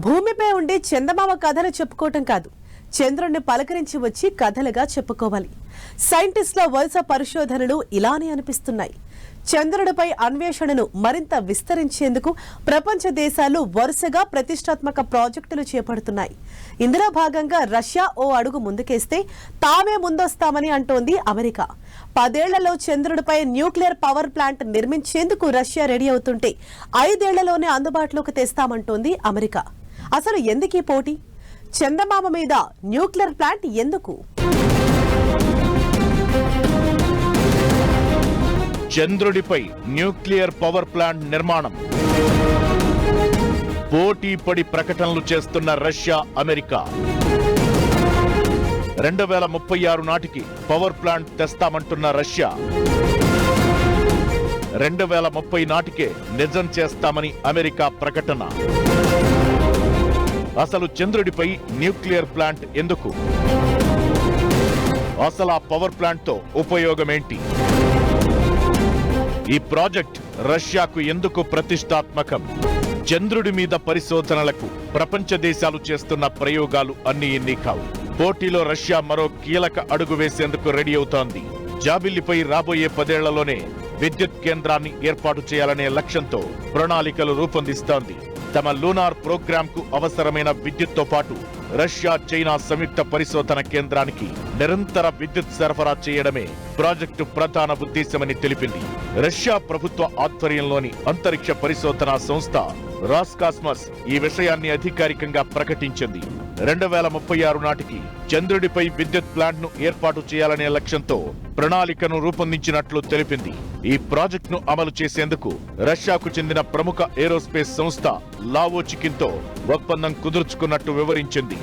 భూమిపై ఉండి చందమామ కథలు చెప్పుకోవటం కాదు, చంద్రుణ్ణి పలకరించి వచ్చి కథలుగా చెప్పుకోవాలి. సైంటిస్టుల వరుస పరిశోధనలు ఇలానే అనిపిస్తున్నాయి. చంద్రుడిపై అన్వేషణను మరింత విస్తరించేందుకు ప్రపంచ దేశాలు వరుసగా ప్రతిష్టాత్మక ప్రాజెక్టులు చేపడుతున్నాయి. ఇందులో భాగంగా రష్యా ఓ అడుగు ముందుకేస్తే తామే ముందొస్తామని అంటోంది అమెరికా. 10 ఏళ్లలో చంద్రుడిపై న్యూక్లియర్ పవర్ ప్లాంట్ నిర్మించేందుకు రష్యా రెడీ అవుతుంటే 5 ఏళ్లలోనే అందుబాటులోకి తెస్తామంటోంది అమెరికా. అసలు ఎందుకీ పోటీ? చందమామ మీద న్యూక్లియర్ ప్లాంట్ ఎందుకు? చంద్రుడిపై న్యూక్లియర్ పవర్ ప్లాంట్ నిర్మాణం. పోటీ పడి ప్రకటనలు చేస్తున్న రష్యా, అమెరికా 2036 నాటికి పవర్ ప్లాంట్ తెస్తామంటున్న రష్యా 2030 నాటికే నిజం చేస్తామని అమెరికా ప్రకటన. అసలు చంద్రుడిపై న్యూక్లియర్ ప్లాంట్ ఎందుకు? అసలు ఆ పవర్ ప్లాంట్ తో ఉపయోగమేంటి? ఈ ప్రాజెక్ట్ రష్యాకు ఎందుకు ప్రతిష్టాత్మకం? చంద్రుడి మీద పరిశోధనలకు ప్రపంచ దేశాలు చేస్తున్న ప్రయోగాలు అన్ని ఎన్ని కావు. పోటీలో రష్యా మరో కీలక అడుగు వేసేందుకు రెడీ అవుతోంది. జాబిల్లిపై రాబోయే 10 ఏళ్లలోనే విద్యుత్ కేంద్రాన్ని ఏర్పాటు చేయాలనే లక్ష్యంతో ప్రణాళికలు రూపొందిస్తోంది. తమ లూనార్ ప్రోగ్రామ్ కు అవసరమైన విద్యుత్తో పాటు రష్యా, చైనా సంయుక్త పరిశోధన కేంద్రానికి నిరంతర విద్యుత్ సరఫరా చేయడమే ప్రాజెక్టు ప్రధాన ఉద్దేశమని తెలిపింది. రష్యా ప్రభుత్వ ఆధ్వర్యంలోని అంతరిక్ష పరిశోధనా సంస్థ రాస్కాస్మస్ ఈ విషయాన్ని అధికారికంగా ప్రకటించింది. 2036 నాటికి చంద్రుడిపై విద్యుత్ ప్లాంట్ ను ఏర్పాటు చేయాలనే లక్ష్యంతో ప్రణాళికను రూపొందించినట్లు తెలిపింది. ఈ ప్రాజెక్టును అమలు చేసేందుకు రష్యాకు చెందిన ప్రముఖ ఏరోస్పేస్ సంస్థ లావోచికిన్తో ఒప్పందం కుదుర్చుకున్నట్టు వివరించింది.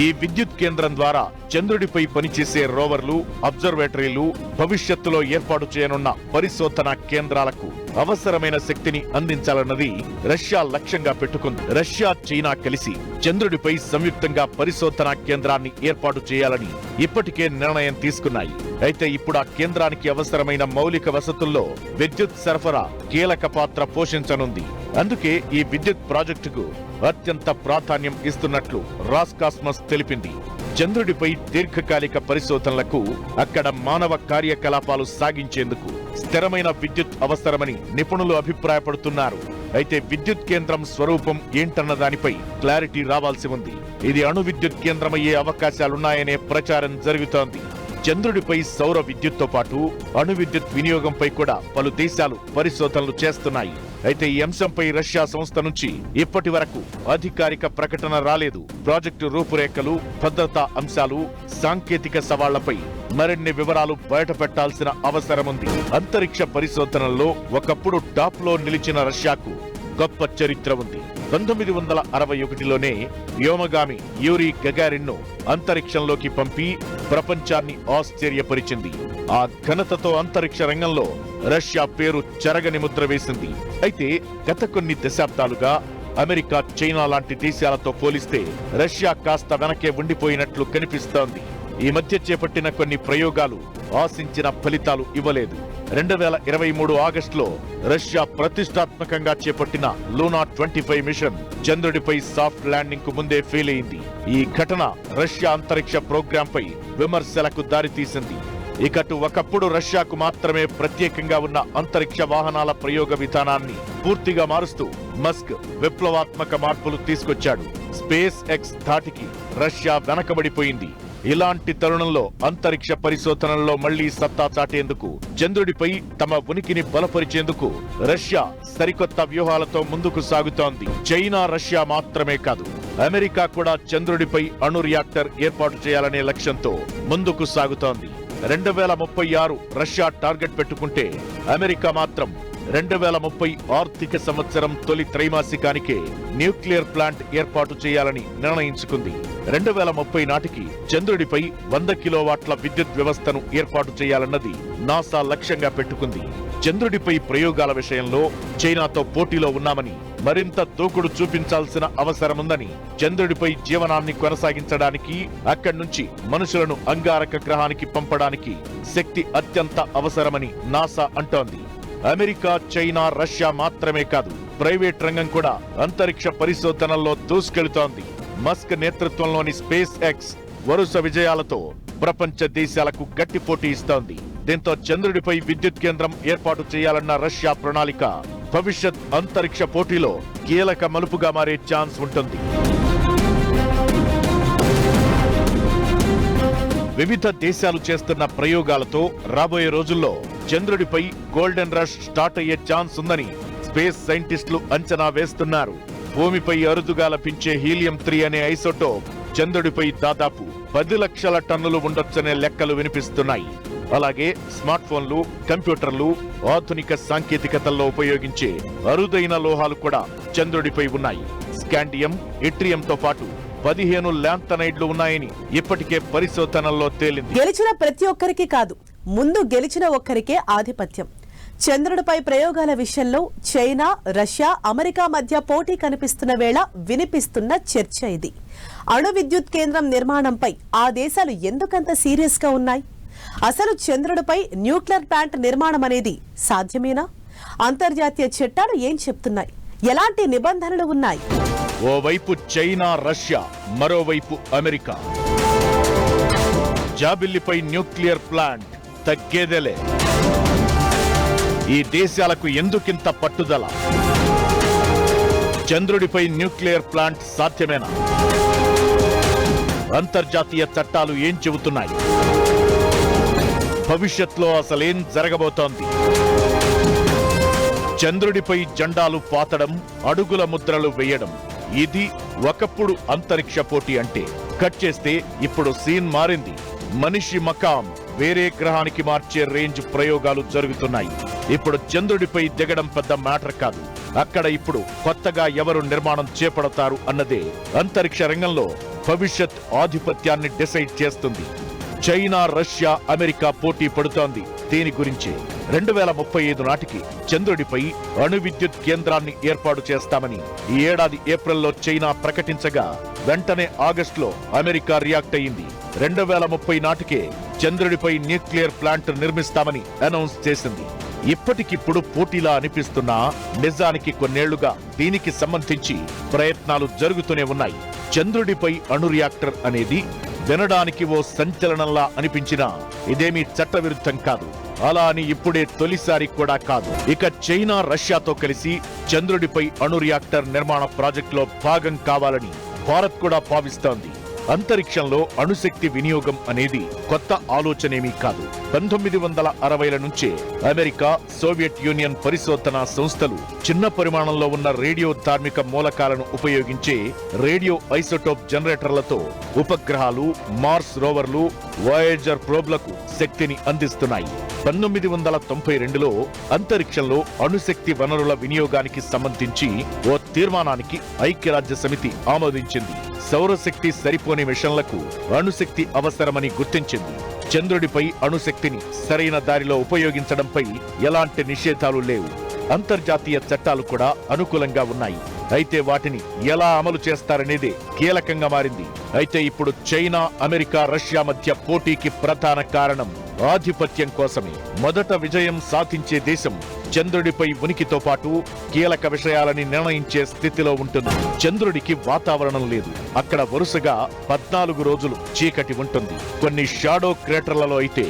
ఈ విద్యుత్ కేంద్రం ద్వారా చంద్రుడిపై పనిచేసే రోవర్లు, అబ్జర్వేటరీలు, భవిష్యత్తులో ఏర్పాటు చేయనున్న పరిశోధనా కేంద్రాలకు అవసరమైన శక్తిని అందించాలన్నది రష్యా లక్ష్యంగా పెట్టుకుంది. రష్యా, చైనా కలిసి చంద్రుడిపై సంయుక్తంగా పరిశోధనా కేంద్రాన్ని ఏర్పాటు చేయాలని ఇప్పటికే నిర్ణయం తీసుకున్నాయి. అయితే ఇప్పుడు ఆ కేంద్రానికి అవసరమైన మౌలిక వసతుల్లో విద్యుత్ సరఫరా కీలక పాత్ర పోషించనుంది. అందుకే ఈ విద్యుత్ ప్రాజెక్టుకు అత్యంత ప్రాధాన్యం ఇస్తున్నట్లు రాస్కాస్మస్ తెలిపింది. చంద్రుడిపై దీర్ఘకాలిక పరిశోధనలకు, అక్కడ మానవ కార్యకలాపాలు సాగించేందుకు స్థిరమైన విద్యుత్ అవసరమని నిపుణులు అభిప్రాయపడుతున్నారు. అయితే విద్యుత్ కేంద్రం స్వరూపం ఏంటన్న దానిపై క్లారిటీ రావాల్సి ఉంది. ఇది అణు విద్యుత్ కేంద్రమయ్యే అవకాశాలున్నాయనే ప్రచారం జరుగుతోంది. చంద్రుడిపై సౌర విద్యుత్తో పాటు అణు విద్యుత్ వినియోగంపై కూడా పలు దేశాలు పరిశోధనలు చేస్తున్నాయి. అయితే ఈ అంశంపై రష్యా సంస్థ నుంచి ఇప్పటి వరకు అధికారిక ప్రకటన రాలేదు. ప్రాజెక్టు రూపురేఖలు, భద్రతా అంశాలు, సాంకేతిక సవాళ్లపై మరిన్ని వివరాలు బయటపెట్టాల్సిన అవసరముంది. అంతరిక్ష పరిశోధనల్లో ఒకప్పుడు టాప్ లో నిలిచిన రష్యాకు గొప్ప చరిత్ర ఉంది. 1961లోనే వ్యోమగామి యూరీ గగారిన్ ను అంతరిక్షంలోకి పంపి ప్రపంచాన్ని ఆశ్చర్యపరిచింది. ఆ ఘనతతో అంతరిక్ష రంగంలో రష్యా పేరు చెరగని ముద్ర వేసింది. అయితే గత కొన్ని దశాబ్దాలుగా అమెరికా, చైనా లాంటి దేశాలతో పోలిస్తే రష్యా కాస్త వెనకే ఉండిపోయినట్లు కనిపిస్తోంది. ఈ మధ్య చేపట్టిన కొన్ని ప్రయోగాలు ఆశించిన ఫలితాలు ఇవ్వలేదు. 2023 ఆగస్టులో రష్యా ప్రతిష్టాత్మకంగా చేపట్టిన లూనా 25 మిషన్ చంద్రుడిపై సాఫ్ట్ ల్యాండింగ్ కు ముందే ఫెయిల్ అయింది. ఈ ఘటన రష్యా అంతరిక్ష ప్రోగ్రాంపై విమర్శలకు దారితీసింది. ఇకటు ఒకప్పుడు రష్యాకు మాత్రమే ప్రత్యేకంగా ఉన్న అంతరిక్ష వాహనాల ప్రయోగ విధానాన్ని పూర్తిగా మారుస్తూ మస్క్ విప్లవాత్మక మార్పులు తీసుకొచ్చాడు. స్పేస్ ఎక్స్ ధాటికి రష్యా వెనకబడిపోయింది. ఇలాంటి తరుణంలో అంతరిక్ష పరిశోధనల్లో మళ్లీ సత్తా చాటేందుకు, చంద్రుడిపై తమ ఉనికిని బలపరిచేందుకు రష్యా సరికొత్త వ్యూహాలతో ముందుకు సాగుతోంది. చైనా, రష్యా మాత్రమే కాదు, అమెరికా కూడా చంద్రుడిపై అణు రియాక్టర్ ఏర్పాటు చేయాలనే లక్ష్యంతో ముందుకు సాగుతోంది. 2036 రష్యా టార్గెట్ పెట్టుకుంటే అమెరికా మాత్రం 2030 ఆర్థిక సంవత్సరం తొలి త్రైమాసికానికే న్యూక్లియర్ ప్లాంట్ ఏర్పాటు చేయాలని నిర్ణయించుకుంది. 2030 నాటికి చంద్రుడిపై 100 కిలోవాట్ల విద్యుత్ వ్యవస్థను ఏర్పాటు చేయాలన్నది నాసా లక్ష్యంగా పెట్టుకుంది. చంద్రుడిపై ప్రయోగాల విషయంలో చైనాతో పోటీలో ఉన్నామని, మరింత దూకుడు చూపించాల్సిన అవసరముందని, చంద్రుడిపై జీవనాన్ని కొనసాగించడానికి, అక్కడి నుంచి మనుషులను అంగారక గ్రహానికి పంపడానికి శక్తి అత్యంత అవసరమని నాసా అంటోంది. అమెరికా, చైనా, రష్యా మాత్రమే కాదు, ప్రైవేట్ రంగం కూడా అంతరిక్ష పరిశోధనల్లో దూసుకెళుతోంది. మస్క్ నేతృత్వంలోని స్పేస్ ఎక్స్ వరుస విజయాలతో ప్రపంచ దేశాలకు గట్టి పోటీ ఇస్తోంది. దీంతో చంద్రుడిపై విద్యుత్ కేంద్రం ఏర్పాటు చేయాలన్న రష్యా ప్రణాళిక భవిష్యత్ అంతరిక్ష పోటీలో కీలక మలుపుగా మారే ఛాన్స్ ఉంటుంది. వివిధ దేశాలు చేస్తున్న ప్రయోగాలతో రాబోయే రోజుల్లో చంద్రుడిపై గోల్డెన్ రష్ స్టార్ట్ అయ్యే ఛాన్స్ ఉందని స్పేస్ సైంటిస్టులు అంచనా వేస్తున్నారు. భూమిపై అరుదుగా లభించే హీలియం-3 అనే ఐసోటోప్ చంద్రుడిపై దాదాపు 10 లక్షల టన్నులు ఉండొచ్చనే లెక్కలు వినిపిస్తున్నాయి. అలాగే స్మార్ట్ ఫోన్లు, కంప్యూటర్లు, ఆధునిక సాంకేతికతల్లో ఉపయోగించే అరుదైన లోహాలు కూడా చంద్రుడిపై ఉన్నాయి. స్కాండియం, ఇట్రియంతో పాటు 15 ల్యాంథనైడ్లు ఉన్నాయని ఇప్పటికే పరిశోధనల్లో తేలింది. గెలిచిన ప్రతి ఒక్కరికి కాదు, ముందు గెలిచిన ఒక్కరికే ఆధిపత్యం. చంద్రుడిపై ప్రయోగాల విషయంలో చైనా, రష్యా, అమెరికా మధ్య పోటీ కనిపిస్తున్న వేళ వినిపిస్తున్న చర్చ ఇది. అణు విద్యుత్ కేంద్రం నిర్మాణంపై ఆ దేశాలు ఎందుకంత సీరియస్ గా ఉన్నాయి? అసలు చంద్రుడిపై న్యూక్లియర్ ప్లాంట్ నిర్మాణం అనేది సాధ్యమేనా? అంతర్జాతీయ చట్టాలు ఏం చెప్తున్నాయి? ఎలాంటి నిబంధనలు ఉన్నాయి? ఓవైపు చైనా, రష్యా, మరోవైపు అమెరికా. జాబిల్లిపై న్యూక్లియర్ ప్లాంట్ తగ్గేదేలే. ఈ దేశాలకు ఎందుకింత పట్టుదల? చంద్రుడిపై న్యూక్లియర్ ప్లాంట్ సాధ్యమేనా? అంతర్జాతీయ చట్టాలు ఏం చెబుతున్నాయి? భవిష్యత్తులో అసలేం జరగబోతోంది? చంద్రుడిపై జెండాలు పాతడం, అడుగుల ముద్రలు వేయడం, ఇది ఒకప్పుడు అంతరిక్ష పోటీ అంటే. కట్ చేస్తే ఇప్పుడు సీన్ మారింది. మనిషి మకాం వేరే గ్రహానికి మార్చే రేంజ్ ప్రయోగాలు జరుగుతున్నాయి. ఇప్పుడు చంద్రుడిపై దిగడం పెద్ద మ్యాటర్ కాదు. అక్కడ ఇప్పుడు కొత్తగా ఎవరు నిర్మాణం చేపడతారు అన్నదే అంతరిక్ష రంగంలో భవిష్యత్ ఆధిపత్యాన్ని డిసైడ్ చేస్తుంది. చైనా, రష్యా, అమెరికా పోటీ పడుతోంది దీని గురించే. 2035 నాటికి చంద్రుడిపై అణు విద్యుత్ కేంద్రాన్ని ఏర్పాటు చేస్తామని ఈ ఏడాది ఏప్రిల్లో చైనా ప్రకటించగా వెంటనే ఆగస్టులో అమెరికా రియాక్ట్ అయింది. 2030 నాటికే చంద్రుడిపై న్యూక్లియర్ ప్లాంట్ నిర్మిస్తామని అనౌన్స్ చేసింది. ఇప్పటికిప్పుడు పోటీలా అనిపిస్తున్నా నిజానికి కొన్నేళ్లుగా దీనికి సంబంధించి ప్రయత్నాలు జరుగుతూనే ఉన్నాయి. చంద్రుడిపై అణు రియాక్టర్ అనేది వినడానికి ఓ సంచలనంలా అనిపించినా ఇదేమీ చట్టవిరుద్ధం కాదు. అలా అని ఇప్పుడే తొలిసారి కూడా కాదు. ఇక చైనా, రష్యాతో కలిసి చంద్రుడిపై అణు రియాక్టర్ నిర్మాణ ప్రాజెక్టులో భాగం కావాలని భారత్ కూడా భావిస్తోంది. అంతరిక్షంలో అణుశక్తి వినియోగం అనేది కొత్త ఆలోచనేమీ కాదు. 1960ల నుంచే అమెరికా, సోవియట్ యూనియన్ పరిశోధనా సంస్థలు చిన్న పరిమాణంలో ఉన్న రేడియో ధార్మిక మూలకాలను ఉపయోగించే రేడియో ఐసోటోప్ జనరేటర్లతో ఉపగ్రహాలు, మార్స్ రోవర్లు, వాయేజర్ ప్రోబ్లకు శక్తిని అందిస్తున్నాయి. 1992లో అంతరిక్షంలో అణుశక్తి వనరుల వినియోగానికి సంబంధించి ఓ తీర్మానానికి ఐక్యరాజ్య సమితి ఆమోదించింది. సౌరశక్తి సరిపోని మిషన్లకు అణుశక్తి అవసరమని గుర్తించింది. చంద్రుడిపై అణుశక్తిని సరైన దారిలో ఉపయోగించడంపై ఎలాంటి నిషేధాలు లేవు. అంతర్జాతీయ చట్టాలు కూడా అనుకూలంగా ఉన్నాయి. అయితే వాటిని ఎలా అమలు చేస్తారనేదే కీలకంగా మారింది. అయితే ఇప్పుడు చైనా, అమెరికా, రష్యా మధ్య పోటీకి ప్రధాన కారణం ఆధిపత్యం కోసమే. మొదట విజయం సాధించే దేశం చంద్రుడిపై ఉనికితో పాటు కీలక విషయాలని నిర్ణయించే స్థితిలో ఉంటుంది. చంద్రుడికి వాతావరణం లేదు. అక్కడ వరుసగా 14 రోజులు చీకటి ఉంటుంది. కొన్ని షాడో క్రేటర్లలో అయితే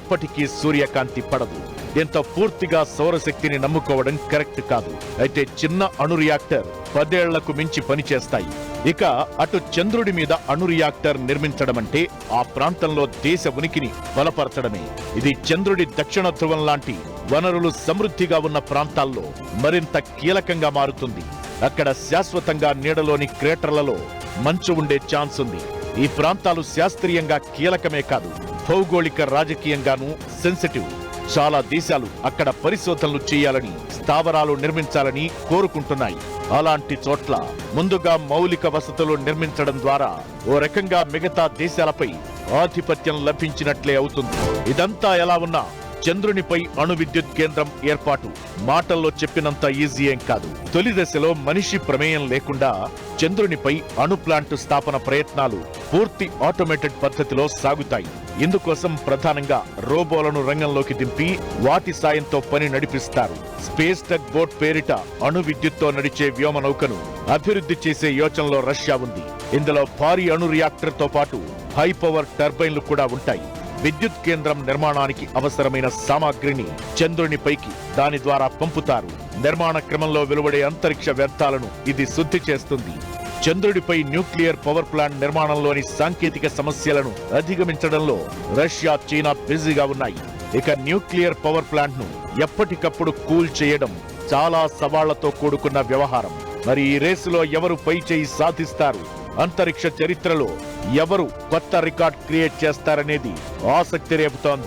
ఎప్పటికీ సూర్యకాంతి పడదు. దీంతో పూర్తిగా సౌరశక్తిని నమ్ముకోవడం కరెక్ట్ కాదు. అయితే చిన్న అణు రియాక్టర్ 10 ఏళ్లకు మించి పనిచేస్తాయి. ఇక అటు చంద్రుడి మీద అణు రియాక్టర్ నిర్మించడమంటే ఆ ప్రాంతంలో దేశ ఉనికిని బలపరచడమే. ఇది చంద్రుడి దక్షిణ ధ్రువం లాంటి వనరులు సమృద్ధిగా ఉన్న ప్రాంతాల్లో మరింత కీలకంగా మారుతుంది. అక్కడ శాశ్వతంగా నీడలోని క్రేటర్లలో మంచు ఉండే ఛాన్స్ ఉంది. ఈ ప్రాంతాలు శాస్త్రీయంగా కీలకమే కాదు, భౌగోళిక రాజకీయంగానూ సెన్సిటివ్. చాలా దేశాలు అక్కడ పరిశోధనలు చేయాలని, స్థావరాలు నిర్మించాలని కోరుకుంటున్నాయి. అలాంటి చోట్ల ముందుగా మౌలిక వసతులు నిర్మించడం ద్వారా ఓ రకంగా మిగతా దేశాలపై ఆధిపత్యం లభించినట్లే అవుతుంది. ఇదంతా ఎలా ఉన్నా చంద్రునిపై అణు విద్యుత్ కేంద్రం ఏర్పాటు మాటల్లో చెప్పినంత ఈజీ ఏం కాదు. తొలి దశలో మనిషి ప్రమేయం లేకుండా చంద్రునిపై అణు ప్లాంట్ స్థాపన ప్రయత్నాలు పూర్తి ఆటోమేటెడ్ పద్ధతిలో సాగుతాయి. ఇందుకోసం ప్రధానంగా రోబోలను రంగంలోకి దింపి వాటి సాయంతో పని నడిపిస్తారు. స్పేస్ టెక్ బోట్ పేరిట అణు విద్యుత్తో నడిచే వ్యోమనౌకను అభివృద్ధి చేసే యోచనలో రష్యా ఉంది. ఇందులో భారీ అణు రియాక్టర్తో పాటు హై పవర్ టర్బైన్లు కూడా ఉంటాయి. విద్యుత్ కేంద్రం నిర్మాణానికి అవసరమైన సామాగ్రిని చంద్రునిపైకి దాని ద్వారా పంపుతారు. నిర్మాణ క్రమంలో వెలువడే అంతరిక్ష వ్యర్థాలను ఇది శుద్ధి చేస్తుంది. చంద్రుడిపై న్యూక్లియర్ పవర్ ప్లాంట్ నిర్మాణంలోని సాంకేతిక సమస్యలను అధిగమించడంలో రష్యా, చైనా బిజీగా ఉన్నాయి. ఇక న్యూక్లియర్ పవర్ ప్లాంట్ ను ఎప్పటికప్పుడు కూల్ చేయడం చాలా సవాళ్లతో కూడుకున్న వ్యవహారం. మరి ఈ రేసులో ఎవరు పై చేయి సాధిస్తారు, అంతరిక్ష చరిత్రలో ఎవరు కొత్త రికార్డ్ క్రియేట్ చేస్తారనేది ఆసక్తి రేపుతోంది.